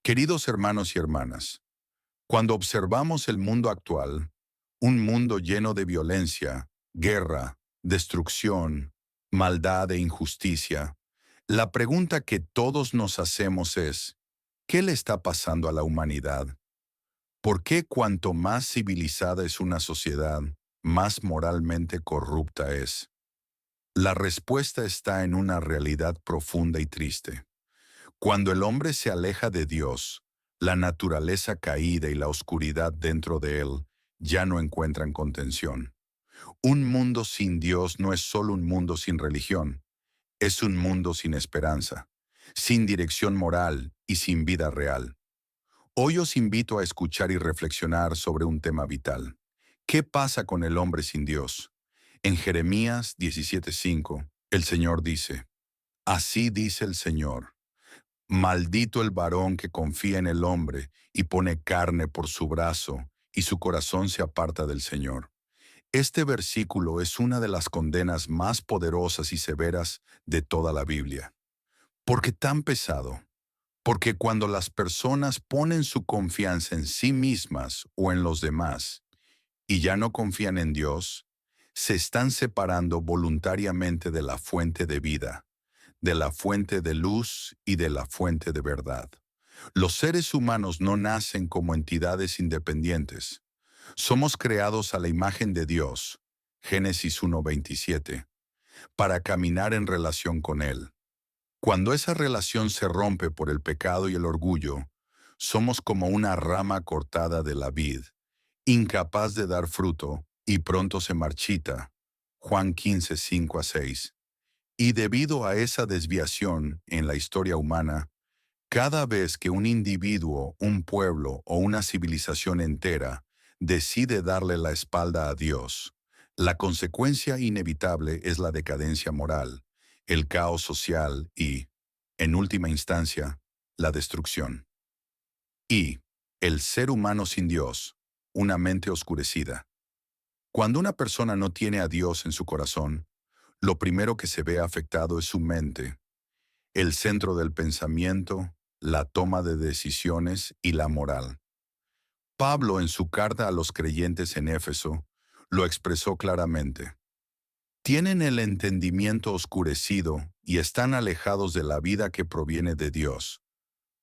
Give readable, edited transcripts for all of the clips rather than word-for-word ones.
Queridos hermanos y hermanas, cuando observamos el mundo actual, un mundo lleno de violencia, guerra, destrucción, maldad e injusticia, la pregunta que todos nos hacemos es, ¿qué le está pasando a la humanidad? ¿Por qué cuanto más civilizada es una sociedad, más moralmente corrupta es? La respuesta está en una realidad profunda y triste. Cuando el hombre se aleja de Dios, la naturaleza caída y la oscuridad dentro de él ya no encuentran contención. Un mundo sin Dios no es solo un mundo sin religión, es un mundo sin esperanza, sin dirección moral y sin vida real. Hoy os invito a escuchar y reflexionar sobre un tema vital. ¿Qué pasa con el hombre sin Dios? En Jeremías 17:5, el Señor dice, Así dice el Señor. Maldito el varón que confía en el hombre y pone carne por su brazo, y su corazón se aparta del Señor. Este versículo es una de las condenas más poderosas y severas de toda la Biblia. ¿Por qué tan pesado? Porque cuando las personas ponen su confianza en sí mismas o en los demás y ya no confían en Dios, se están separando voluntariamente de la fuente de vida, de la fuente de luz y de la fuente de verdad. Los seres humanos no nacen como entidades independientes. Somos creados a la imagen de Dios, Génesis 1:27, para caminar en relación con Él. Cuando esa relación se rompe por el pecado y el orgullo, somos como una rama cortada de la vid, incapaz de dar fruto y pronto se marchita. Juan 15:5-6. Y debido a esa desviación en la historia humana, cada vez que un individuo, un pueblo o una civilización entera decide darle la espalda a Dios, la consecuencia inevitable es la decadencia moral, el caos social y, en última instancia, la destrucción. Y el ser humano sin Dios, una mente oscurecida. Cuando una persona no tiene a Dios en su corazón, lo primero que se ve afectado es su mente, el centro del pensamiento, la toma de decisiones y la moral. Pablo, en su carta a los creyentes en Éfeso, lo expresó claramente. Tienen el entendimiento oscurecido y están alejados de la vida que proviene de Dios,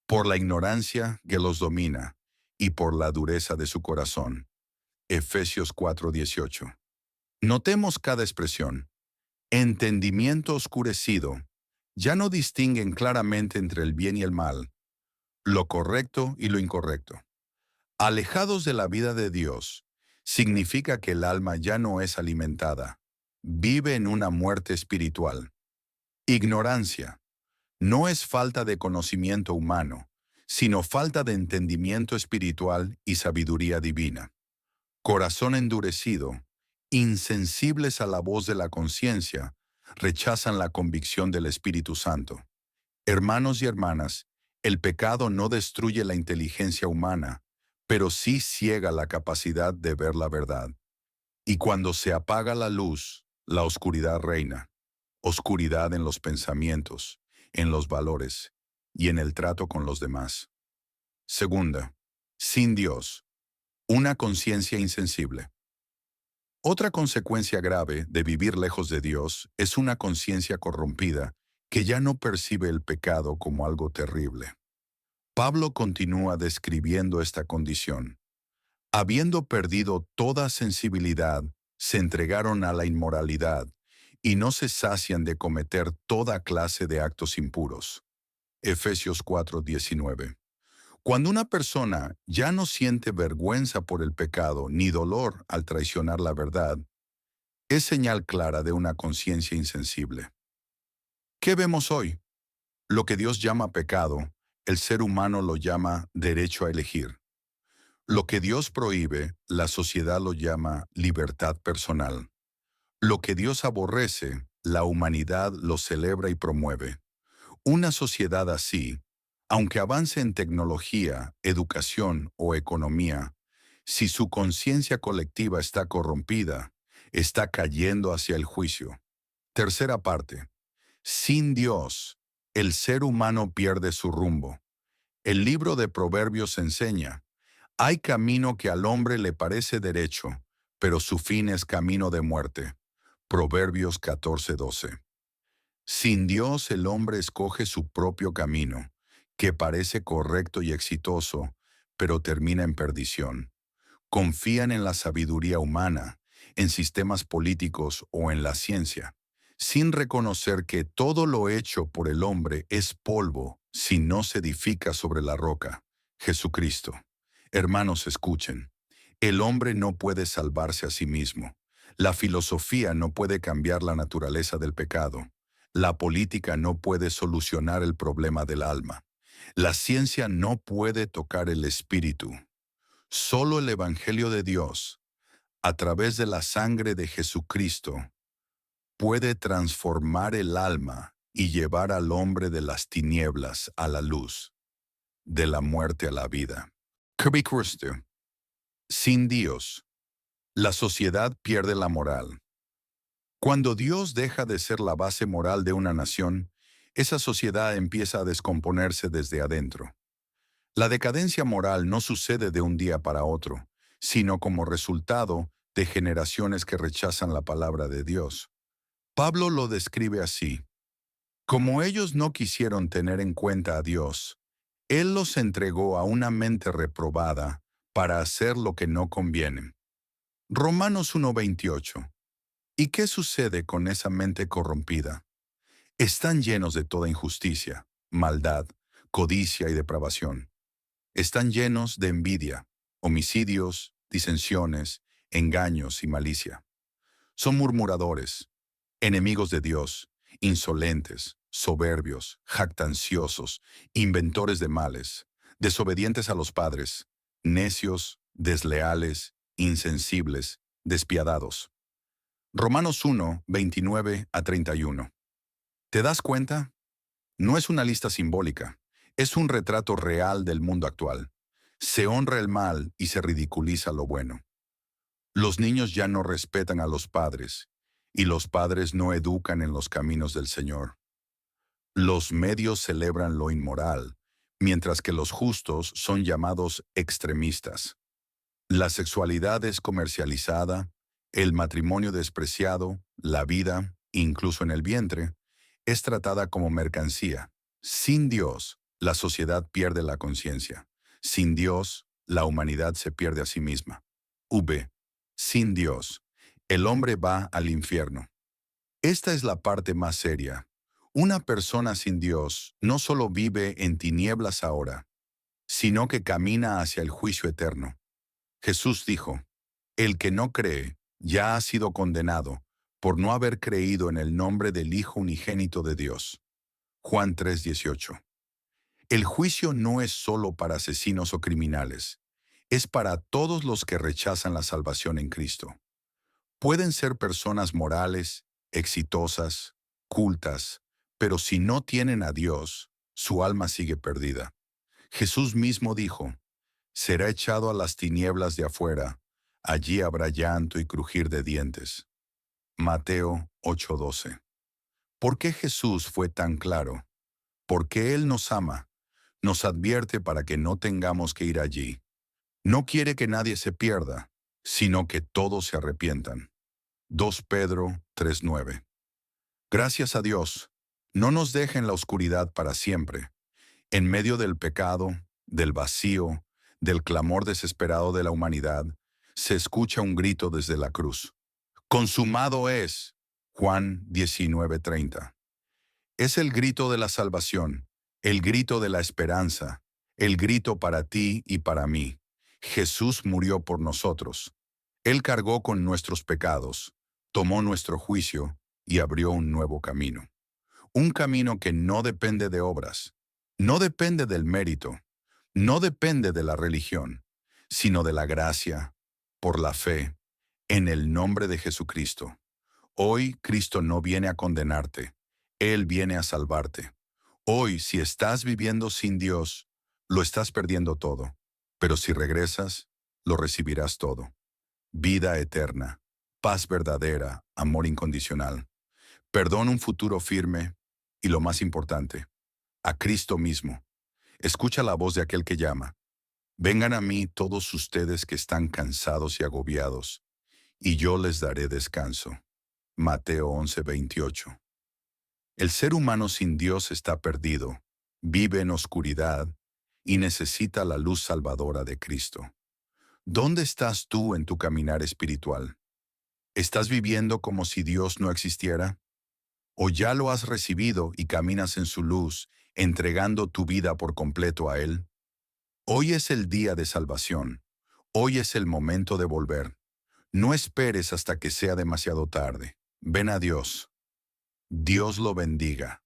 por la ignorancia que los domina y por la dureza de su corazón. Efesios 4:18. Notemos cada expresión. Entendimiento oscurecido. Ya no distinguen claramente entre el bien y el mal, lo correcto y lo incorrecto. Alejados de la vida de Dios, significa que el alma ya no es alimentada, vive en una muerte espiritual. Ignorancia. No es falta de conocimiento humano, sino falta de entendimiento espiritual y sabiduría divina. Corazón endurecido, insensibles a la voz de la conciencia, rechazan la convicción del Espíritu Santo. Hermanos y hermanas, el pecado no destruye la inteligencia humana, pero sí ciega la capacidad de ver la verdad. Y cuando se apaga la luz, la oscuridad reina. Oscuridad en los pensamientos, en los valores y en el trato con los demás. Segunda, sin Dios, una conciencia insensible. Otra consecuencia grave de vivir lejos de Dios es una conciencia corrompida que ya no percibe el pecado como algo terrible. Pablo continúa describiendo esta condición. Habiendo perdido toda sensibilidad, se entregaron a la inmoralidad y no se sacian de cometer toda clase de actos impuros. Efesios 4:19. Cuando una persona ya no siente vergüenza por el pecado ni dolor al traicionar la verdad, es señal clara de una conciencia insensible. ¿Qué vemos hoy? Lo que Dios llama pecado, el ser humano lo llama derecho a elegir. Lo que Dios prohíbe, la sociedad lo llama libertad personal. Lo que Dios aborrece, la humanidad lo celebra y promueve. Una sociedad así, aunque avance en tecnología, educación o economía, si su conciencia colectiva está corrompida, está cayendo hacia el juicio. Tercera parte. Sin Dios, el ser humano pierde su rumbo. El libro de Proverbios enseña, hay camino que al hombre le parece derecho, pero su fin es camino de muerte. Proverbios 14:12. Sin Dios el hombre escoge su propio camino, que parece correcto y exitoso, pero termina en perdición. Confían en la sabiduría humana, en sistemas políticos o en la ciencia, sin reconocer que todo lo hecho por el hombre es polvo si no se edifica sobre la roca, Jesucristo. Hermanos, escuchen. El hombre no puede salvarse a sí mismo. La filosofía no puede cambiar la naturaleza del pecado. La política no puede solucionar el problema del alma. La ciencia no puede tocar el espíritu. Solo el Evangelio de Dios, a través de la sangre de Jesucristo, puede transformar el alma y llevar al hombre de las tinieblas a la luz, de la muerte a la vida. Kirby Kuster. Sin Dios, la sociedad pierde la moral. Cuando Dios deja de ser la base moral de una nación, esa sociedad empieza a descomponerse desde adentro. La decadencia moral no sucede de un día para otro, sino como resultado de generaciones que rechazan la palabra de Dios. Pablo lo describe así: como ellos no quisieron tener en cuenta a Dios, Él los entregó a una mente reprobada para hacer lo que no conviene. Romanos 1:28. ¿Y qué sucede con esa mente corrompida? Están llenos de toda injusticia, maldad, codicia y depravación. Están llenos de envidia, homicidios, disensiones, engaños y malicia. Son murmuradores, enemigos de Dios, insolentes, soberbios, jactanciosos, inventores de males, desobedientes a los padres, necios, desleales, insensibles, despiadados. Romanos 1:29-31. ¿Te das cuenta? No es una lista simbólica, es un retrato real del mundo actual. Se honra el mal y se ridiculiza lo bueno. Los niños ya no respetan a los padres, y los padres no educan en los caminos del Señor. Los medios celebran lo inmoral, mientras que los justos son llamados extremistas. La sexualidad es comercializada, el matrimonio despreciado, la vida, incluso en el vientre, es tratada como mercancía. Sin Dios, la sociedad pierde la conciencia. Sin Dios, la humanidad se pierde a sí misma. Sin Dios, el hombre va al infierno. Esta es la parte más seria. Una persona sin Dios no solo vive en tinieblas ahora, sino que camina hacia el juicio eterno. Jesús dijo, el que no cree ya ha sido condenado por no haber creído en el nombre del Hijo unigénito de Dios. Juan 3:18. El juicio no es solo para asesinos o criminales, es para todos los que rechazan la salvación en Cristo. Pueden ser personas morales, exitosas, cultas, pero si no tienen a Dios, su alma sigue perdida. Jesús mismo dijo, será echado a las tinieblas de afuera, allí habrá llanto y crujir de dientes. Mateo 8:12. ¿Por qué Jesús fue tan claro? Porque Él nos ama, nos advierte para que no tengamos que ir allí. No quiere que nadie se pierda, sino que todos se arrepientan. 2 Pedro 3:9. Gracias a Dios, no nos deja en la oscuridad para siempre. En medio del pecado, del vacío, del clamor desesperado de la humanidad, se escucha un grito desde la cruz. Consumado es. Juan 19:30. Es el grito de la salvación, el grito de la esperanza, el grito para ti y para mí. Jesús murió por nosotros. Él cargó con nuestros pecados, tomó nuestro juicio y abrió un nuevo camino. Un camino que no depende de obras, no depende del mérito, no depende de la religión, sino de la gracia, por la fe, en el nombre de Jesucristo. Hoy Cristo no viene a condenarte, Él viene a salvarte. Hoy, si estás viviendo sin Dios, lo estás perdiendo todo, pero si regresas, lo recibirás todo. Vida eterna, paz verdadera, amor incondicional, perdón, un futuro firme y lo más importante, a Cristo mismo. Escucha la voz de aquel que llama. Vengan a mí todos ustedes que están cansados y agobiados, y yo les daré descanso. Mateo 11:28. El ser humano sin Dios está perdido, vive en oscuridad y necesita la luz salvadora de Cristo. ¿Dónde estás tú en tu caminar espiritual? ¿Estás viviendo como si Dios no existiera? ¿O ya lo has recibido y caminas en su luz, entregando tu vida por completo a Él? Hoy es el día de salvación. Hoy es el momento de volver. No esperes hasta que sea demasiado tarde. Ven a Dios. Dios lo bendiga.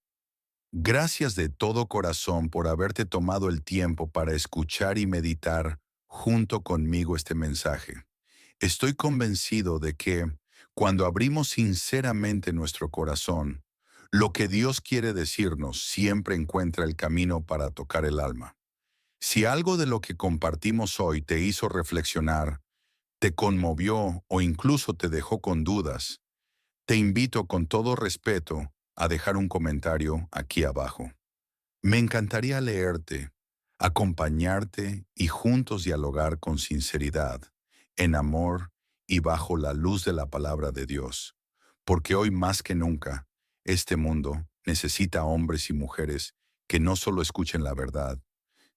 Gracias de todo corazón por haberte tomado el tiempo para escuchar y meditar junto conmigo este mensaje. Estoy convencido de que, cuando abrimos sinceramente nuestro corazón, lo que Dios quiere decirnos siempre encuentra el camino para tocar el alma. Si algo de lo que compartimos hoy te hizo reflexionar, te conmovió o incluso te dejó con dudas, te invito con todo respeto a dejar un comentario aquí abajo. Me encantaría leerte, acompañarte y juntos dialogar con sinceridad, en amor y bajo la luz de la palabra de Dios. Porque hoy más que nunca, este mundo necesita hombres y mujeres que no solo escuchen la verdad,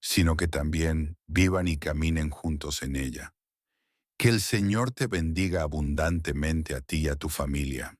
sino que también vivan y caminen juntos en ella. Que el Señor te bendiga abundantemente a ti y a tu familia.